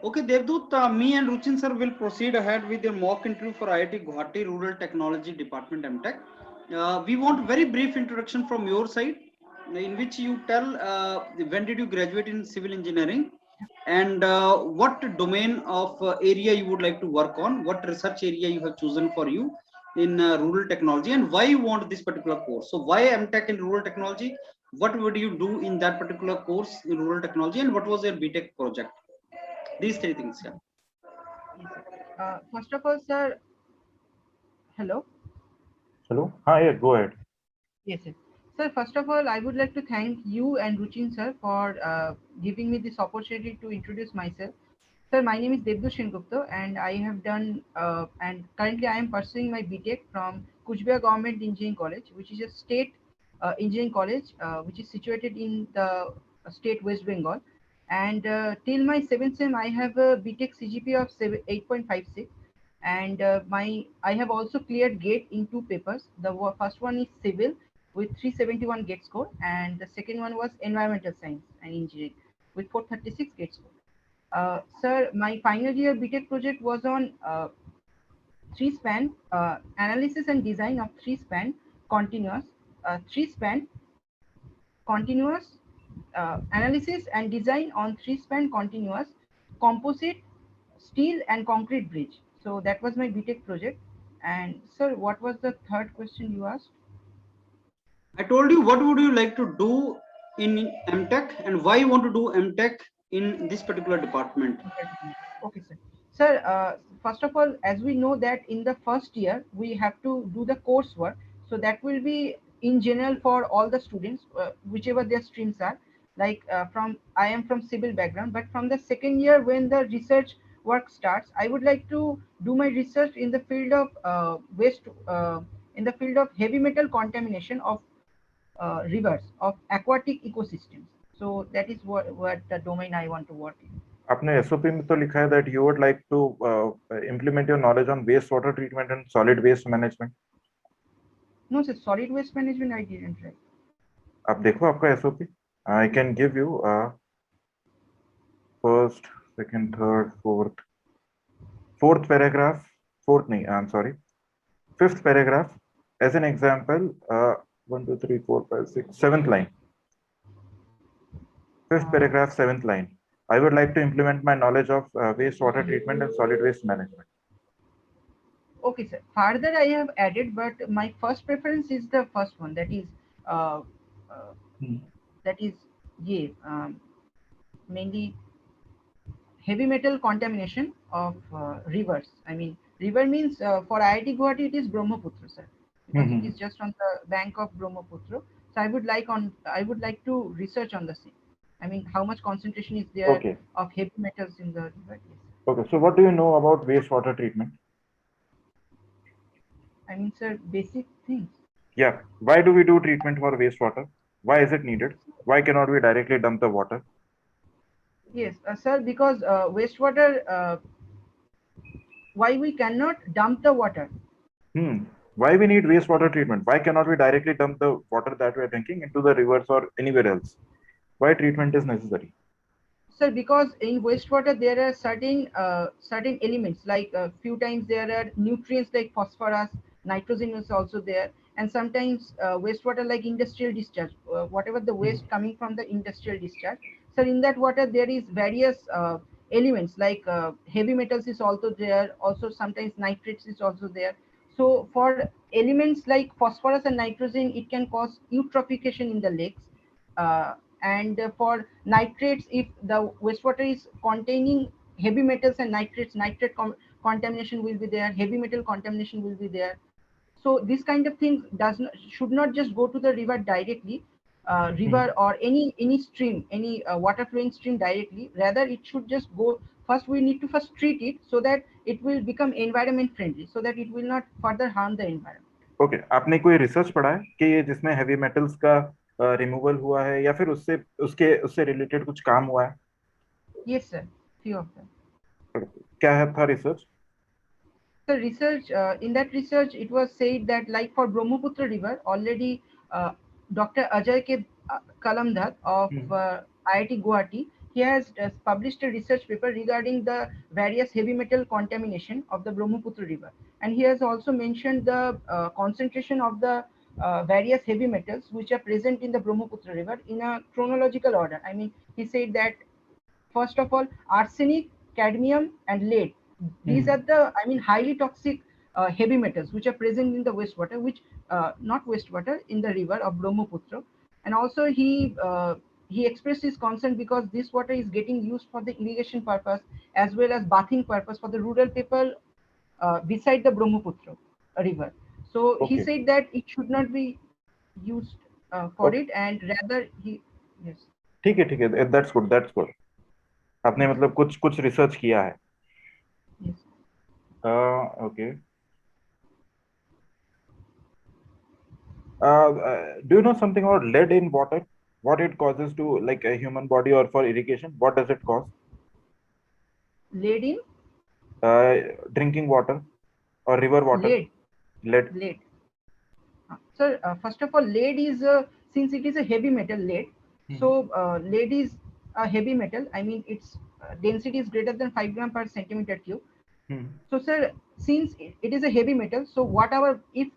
Okay, Devdut, me and Ruchin sir will proceed ahead with your mock interview for IIT Guwahati Rural Technology Department MTech. We want very brief introduction from your side, in which you tell when did you graduate in civil engineering, and what domain of area you would like to work on, what research area you have chosen for you in rural technology, and why you want this particular course. So why MTech in rural technology? What would you do in that particular course in rural technology, and what was your BTech project? These three things, yeah. Yes, sir. First of all, sir, hello. Hello? Yeah, go ahead. Yes, sir. Sir, first of all, I would like to thank you and Ruchin sir for giving me this opportunity to introduce myself. Sir, my name is Devdu Sengupta, and I have done and currently I am pursuing my BTech from Kuchbehar Government Engineering College, which is a state engineering college which is situated in the state West Bengal. And till my seventh sem, I have a BTech CGPA of 8.56, and I have also cleared GATE in two papers. The first one is civil with 371 GATE score, and the second one was environmental science and engineering with 436 GATE score. Sir, my final year BTech project was on three span analysis and design of continuous, three span continuous analysis and design on three span continuous composite steel and concrete bridge. So that was my BTech project. And sir, what was the third question you asked? I told you what would you like to do in MTech and why you want to do MTech in this particular department. Okay, sir. Sir, first of all, as we know that in the first year we have to do the coursework, so that will be in general for all the students, whichever their streams are. Like from I am from civil background, but from the second year when the research work starts, I would like to do my research in the field of waste, in the field of heavy metal contamination of rivers of aquatic ecosystems. So that is what the domain I want to work in. आपने SOP में तो लिखा है that you would like to implement your knowledge on wastewater treatment and solid waste management. No, sir, solid waste management I didn't write. आप देखो आपका SOP. I can give you first, second, third, fourth paragraph. Fourth, नहीं, I'm sorry. Fifth paragraph as an example. 1, 2, 3, 4, 5, 6, seventh line. Fifth paragraph, seventh line. I would like to implement my knowledge of wastewater treatment and solid waste management. Okay, sir. Further, I have added, but my first preference is the first one. That is, uh, uh, that is, yeah, mainly heavy metal contamination of rivers. I mean, river means for IIT Guwahati it is Brahmaputra, sir, because it is just on the bank of Brahmaputra. So I would like to research on the same. I mean, how much concentration is there of heavy metals in the river? Yes. Okay, so what do you know about wastewater treatment? I mean, sir, basic things. Yeah. Why do we do treatment for wastewater? Why is it needed? Why cannot we directly dump the water? Yes, sir, because wastewater, why we cannot dump the water? Why we need wastewater treatment? Why cannot we directly dump the water that we are drinking into the rivers or anywhere else? Why treatment is necessary? Sir, because in wastewater there are certain elements, like a few times there are nutrients like phosphorus, nitrogen is also there, and sometimes wastewater like industrial discharge, whatever the waste coming from the industrial discharge. So in that water there is various elements like heavy metals is also there, also sometimes nitrates is also there. So for elements like phosphorus and nitrogen, it can cause eutrophication in the lakes. And for nitrates, if the wastewater is containing heavy metals and nitrates, contamination will be there, heavy metal contamination will be there. So this kind of things should not just go to the river directly, river or any stream, any water flowing stream directly. Rather, it should just go. First, we need to first treat it so that it will become environment friendly, so that it will not further harm the environment. Okay, आपने कोई research पढ़ा है कि ये जिसमें heavy metals का removal हुआ है या फिर उससे रिलेटेड कुछ काम हुआ है? Yes, sir. Few of them. क्या है था research? The research, in that research, it was said that like for Brahmaputra River, already Dr. Ajay K. Kalamdar of IIT Guwahati, he he has published a research paper regarding the various heavy metal contamination of the Brahmaputra river, and he has also mentioned the concentration of the various heavy metals which are present in the Brahmaputra river in a chronological order. I mean, he said that first of all, arsenic, cadmium, and lead. These are the, I mean, highly toxic heavy metals which are present in the wastewater, which not wastewater, in the river of Brahmaputra. And also he expressed his concern because this water is getting used for the irrigation purpose as well as bathing purpose for the rural people beside the Brahmaputra river. So he Okay. said that it should not be used for Okay. it, and rather he, yes. ठीक है, that's good, that's good. आपने मतलब कुछ research किया है. Yes. Okay. Do you know something about lead in water? What it causes to like a human body or for irrigation? What does it cause? Lead in Drinking water or river water? lead. Lead. Lead. Sir, first of all, lead is since it is a heavy metal, lead. So lead is a heavy metal. I mean, its density is greater than 5 gram per centimeter cube. So, sir, since it is a heavy metal, so whatever, if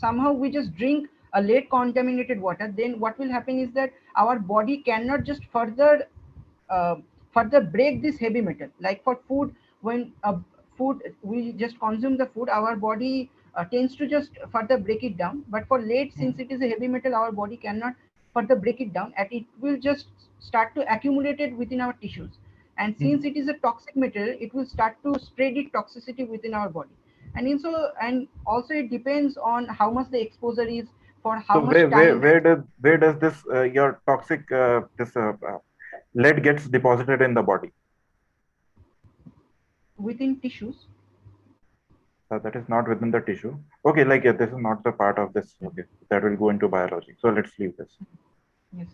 somehow we just drink a lead contaminated water, then what will happen is that our body cannot just further break this heavy metal. Like for food, when food we just consume the food, our body tends to just further break it down. But for lead, since it is a heavy metal, our body cannot further break it down, and it will just start to accumulate it within our tissues. And since it is a toxic material, it will start to spread its toxicity within our body. And also it depends on how much the exposure is, for how So much time where does this your toxic lead gets deposited in the body? within tissues. That is not within the tissue. Okay, like this is not the part of this. Okay, that will go into biology. So let's leave this. Yes.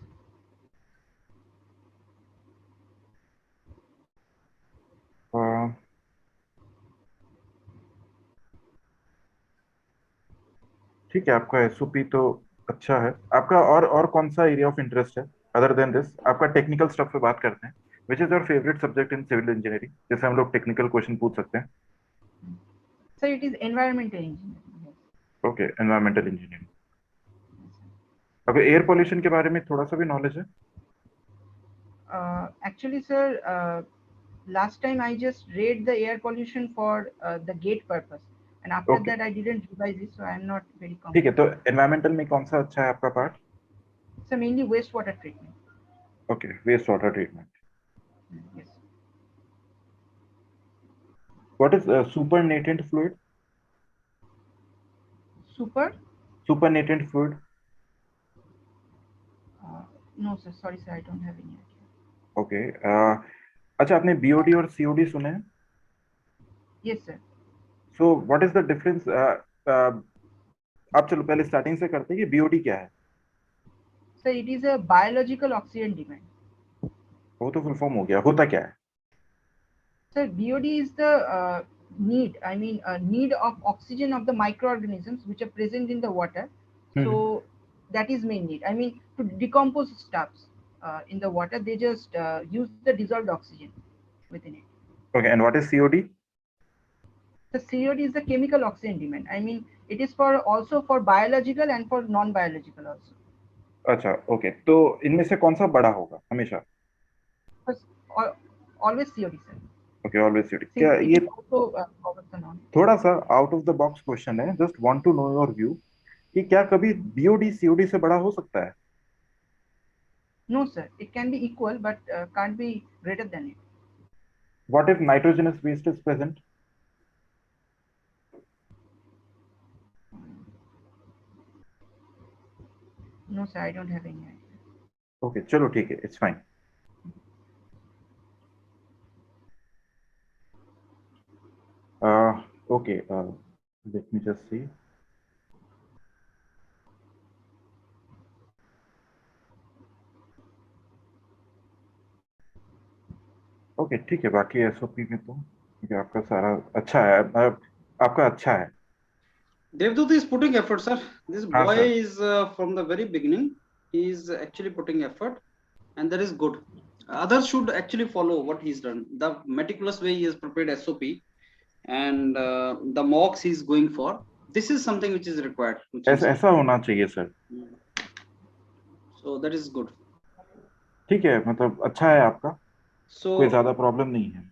ठीक है, आपका SOP तो अच्छा है. आपका और कौन सा एरिया ऑफ इंटरेस्ट है अदर देन दिस? आपका टेक्निकल स्टफ पे बात करते हैं. Which is your favourite subject in civil engineering, जैसे हम लोग टेक्निकल क्वेश्चन पूछ सकते हैं. So it is environmental engineering. Yes. Okay, environmental engineering. अब एयर पोल्यूशन के बारे में थोड़ा सा भी नॉलेज है? Actually, sir, last time I just read the air pollution for the gate purpose, and after Okay. that I didn't revise it, so I am not very ठीक है, comfortable. तो एनवायरमेंटल में कौन सा अच्छा है आपका part? So mainly wastewater treatment. Okay, waste water treatment. Yes. What is supernatant fluid? Supernatant fluid. No, sir. Sorry, sir. I don't have any idea. Okay. अच्छा, आपने बीओडी और सीओडी सुने हैं? Yes, sir. So what is the difference? आप चलो पहले starting से करते हैं कि बीओडी क्या है. So it is a biological oxygen demand. वो तो फुल फॉर्म हो गया, होता क्या है? Sir, BOD is the need. I mean, need of oxygen of the microorganisms which are present in the water. So that is main need. I mean, to decompose stuffs in the water, they just use the dissolved oxygen within it. Okay, and what is COD? The COD is the chemical oxygen demand. I mean, it is for also for biological and for non-biological also. अच्छा, okay. तो इनमें से कौन सा बड़ा होगा हमेशा? Always COD, sir. Okay, always COD. क्या ये also थोड़ा सा out of the box question है, just want to know your view कि क्या कभी BOD COD से बड़ा हो सकता है? No, sir. It can be equal, but can't be greater than it. What if nitrogenous waste is present? No, sir. I don't have any idea. Okay, चलो ठीक है, it's fine. Okay, let me just see. Okay, ठीक है. बाकी SOP में तो आपका सारा अच्छा है, आपका अच्छा है. Devdutt is putting effort, sir. This boy sir. is from the very beginning. He is actually putting effort, and that is good. Others should actually follow what he's done. The meticulous way he has prepared SOP and the mocks he's going for. This is something which is required. ऐसा होना चाहिए sir. So that is good. ठीक है, मतलब अच्छा है आपका. So कोई ज्यादा प्रॉब्लम नहीं है.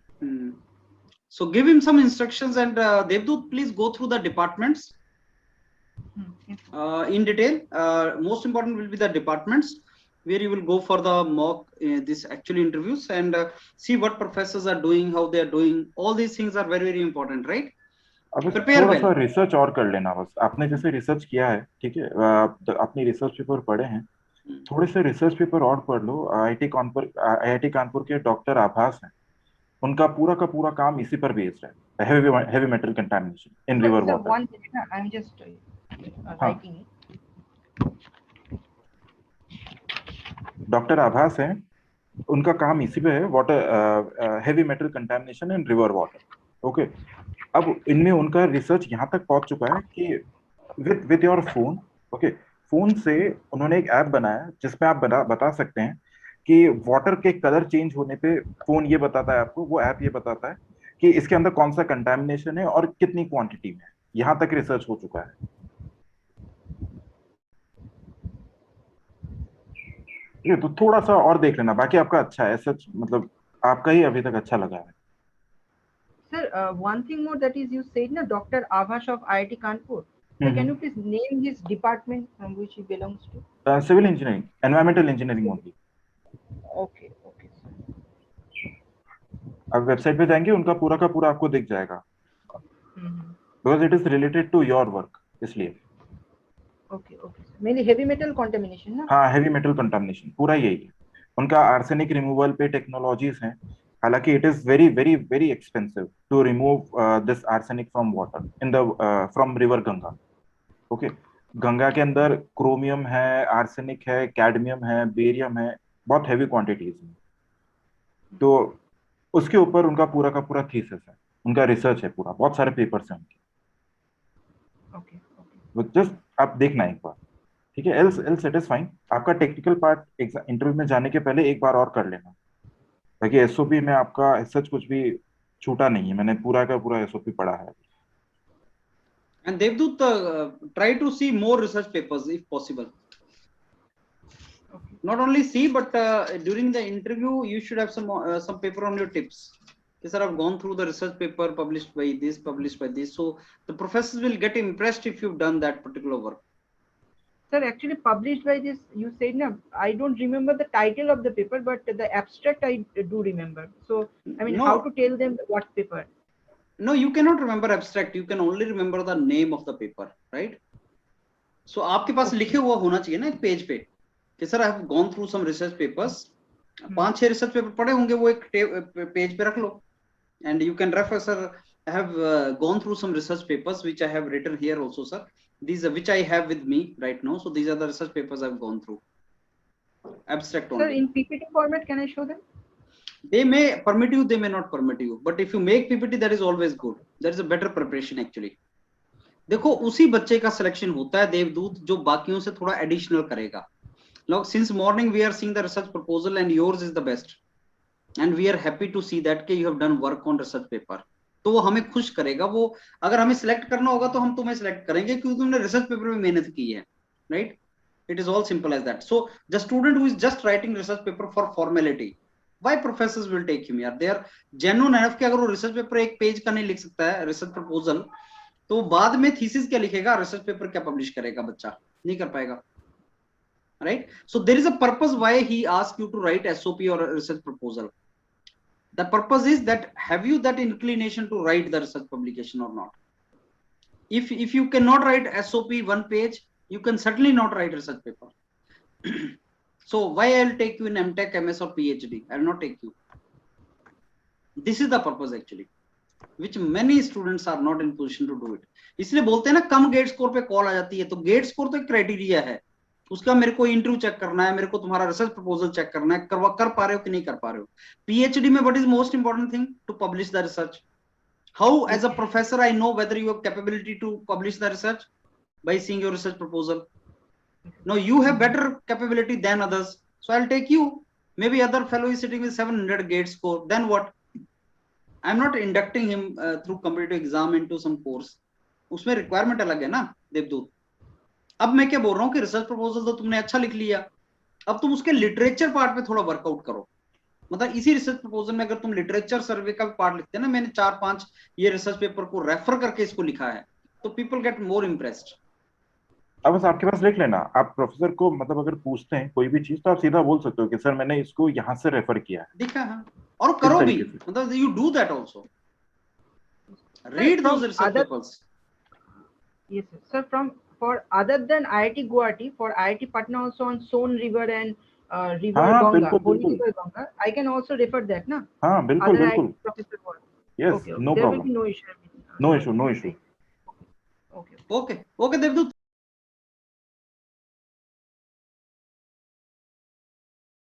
So give him some instructions and Devdut, please go through the departments in detail. Most important will be the departments where you will go for the mock this actually interviews and see what professors are doing, how they are doing. All these things are very very important, right? अब Prepare थोड़ा well. सा research और कर लेना बस. आपने जैसे research किया है, ठीक है, अपनी रिसर्च पेपर पढ़े हैं, थोड़े से रिसर्च पेपर और पढ़ लो. आईआईटी कानपुर के डॉक्टर आभास हैं, उनका का पूरा काम इसी पर बेस्ड है. Heavy metal contamination in river water. One second, I'm just writing it. Doctor आभास हैं, उनका काम इसी पे है, वाटर हेवी मेटल कंटामिनेशन इन रिवर वाटर. ओके, अब इनमें उनका रिसर्च यहाँ तक पहुंच चुका है कि with your phone, okay, phone से उन्होंने एक ऐप बनाया जिसमें आप बता सकते हैं कि वाटर के कलर चेंज होने पे फोन ये बताता है आपको, वो ऐप ये बताता है कि इसके अंदर कौन सा कंटामिनेशन है और कितनी क्वांटिटी में है. यहाँ तक रिसर्च हो चुका है. ये तो थोड़ा सा और देख लेना, बाकी आपका अच्छा है. सच मतलब आपका ही अभी तक अच्छा लगा है. Sir, one thing more, that is, you said na Dr. Avash of IIT Kanpur. So can you please name his department from which he belongs to? Civil engineering, environmental engineering only. Okay, okay, sir. आप website पे जाएंगे, उनका पूरा का पूरा आपको दिख जाएगा. Because it is related to your work, इसलिए. Okay, okay. Mainly heavy metal contamination, ना? हाँ, heavy metal contamination पूरा यही है. उनका arsenic removal पे टेक्नोलॉजीज हैं. हालांकि it is very very very expensive to remove this arsenic from water in the from river Ganga. Okay, Ganga के अंदर क्रोमियम है, आर्सेनिक है, कैडमियम है, बेरियम है, बहुत हैवी क्वांटिटीज में. तो उसके ऊपर उनका पूरा का पूरा थीसिस है, उनका रिसर्च है पूरा, बहुत सारे पेपर्स हैं उनके. जस्ट आप देखना एक बार, ठीक है. Else it is fine. आपका टेक्निकल पार्ट इंटरव्यू में जाने के पहले एक बार और कर लेना, ताकि एसओपी में आपका सच कुछ भी छूटा नहीं है. मैंने पूरा का पूरा एसओपी पढ़ा है. And Devdut, try to see more research papers if possible. Not only see, but during the interview you should have some paper on your tips. Yes, sir, I've gone through the research paper published by this, so the professors will get impressed if you've done that particular work. Sir, actually published by this, you said na, I don't remember the title of the paper, but the abstract I do remember. So I mean, how to tell them what paper? No, you cannot remember abstract. You can only remember the name of the paper, right? So आपके पास लिखे हुआ होना चाहिए ना एक page पे कि sir I have gone through some research papers. 5-6 research paper पढ़े होंगे, वो एक पेज पे रख लो and you can refer, sir, I have gone through some research papers which I have written here also, sir. These are which I have with me right now. So these are the research papers I've gone through. Abstract only. Sir, in PPT format, can I show them? They may permit you, they may not permit you. But if you make PPT, that is always good. That is a better preparation actually. देखो उसी बच्चे का selection होता है देवदूत जो बाकियों से थोड़ा एडिशनल करेगा. Look, since morning we are seeing the research proposal and yours is the best. And we are happy to see that कि you have done work on research paper. तो वो हमें खुश करेगा. वो अगर हमें सिलेक्ट करना होगा तो हम तुम्हें सिलेक्ट करेंगे क्योंकि तुमने रिसर्च पेपर में मेहनत की है, right? It is all simple as that. So the student who is just writing research paper for formality, why professors will take him here? They are genuine enough कि अगर वो रिसर्च पेपर एक page का नहीं लिख सकता है research proposal, तो बाद में थीसिस क्या लिखेगा, रिसर्च पेपर क्या पब्लिश करेगा, बच्चा नहीं कर पाएगा, right? So there is a purpose why he asks you to write SOP or a research proposal. The purpose is that have you that inclination to write the research publication or not? If you cannot write SOP one page, you can certainly not write research paper. So why I'll take you in MTech, MS or PhD? I will not take you. This is the purpose actually, which many students are not in position to do it. इसलिए बोलते हैं ना कम gate score पे call आ जाती है. तो gate score तो एक क्राइटेरिया है, उसका मेरे को इंटरव्यू चेक करना है, मेरे को तुम्हारा रिसर्च प्रपोजल चेक करना है, कर पा रहे हो कि नहीं कर पा रहे हो. पीएचडी में what is most important thing? To publish the research. How as a professor I know whether you have capability to publish the research? By seeing your research proposal. No, you have better capability than others, so I will take you. maybe other fellow is sitting with 700 gate score, then what? I'm not inducting him through competitive exam into some course. उसमें requirement अलग है ना देवदूत। अब मैं क्या बोल रहा हूँ कि रिसर्च प्रपोजल तो तुमने अच्छा लिख लिया, अब तुम उसके लिटरेचर पार्ट पे थोड़ा वर्कआउट करो। मतलब इसी रिसर्च प्रपोजल में अगर तुम लिटरेचर सर्वे का पार्ट लिखते हैं ना, मैंने 4-5 ये रिसर्च पेपर को रेफर करके इसको लिखा है, तो पीपल गेट मोर इम्प्रेस्ड। अब बस आपके पास लिख लेना, आप प्रोफेसर को मतलब अगर पूछते हैं कोई भी चीज तो आप सीधा बोल सकते हो कि सर मैंने इसको यहाँ से रेफर किया है। दिखा है, और करो भी, मतलब you do that also, read those research papers. Yes, sir. For other than IIT Guwahati, for IIT Patna also on Son River and River Ganga, बिल्कुल, Holy बिल्कुल। River Ganga, I can also refer that, na? हाँ बिल्कुल Other बिल्कुल, IIT professor was. Yes, Okay, no there will problem, be no issue. No issue, no issue. Okay. Okay okay देवदूत,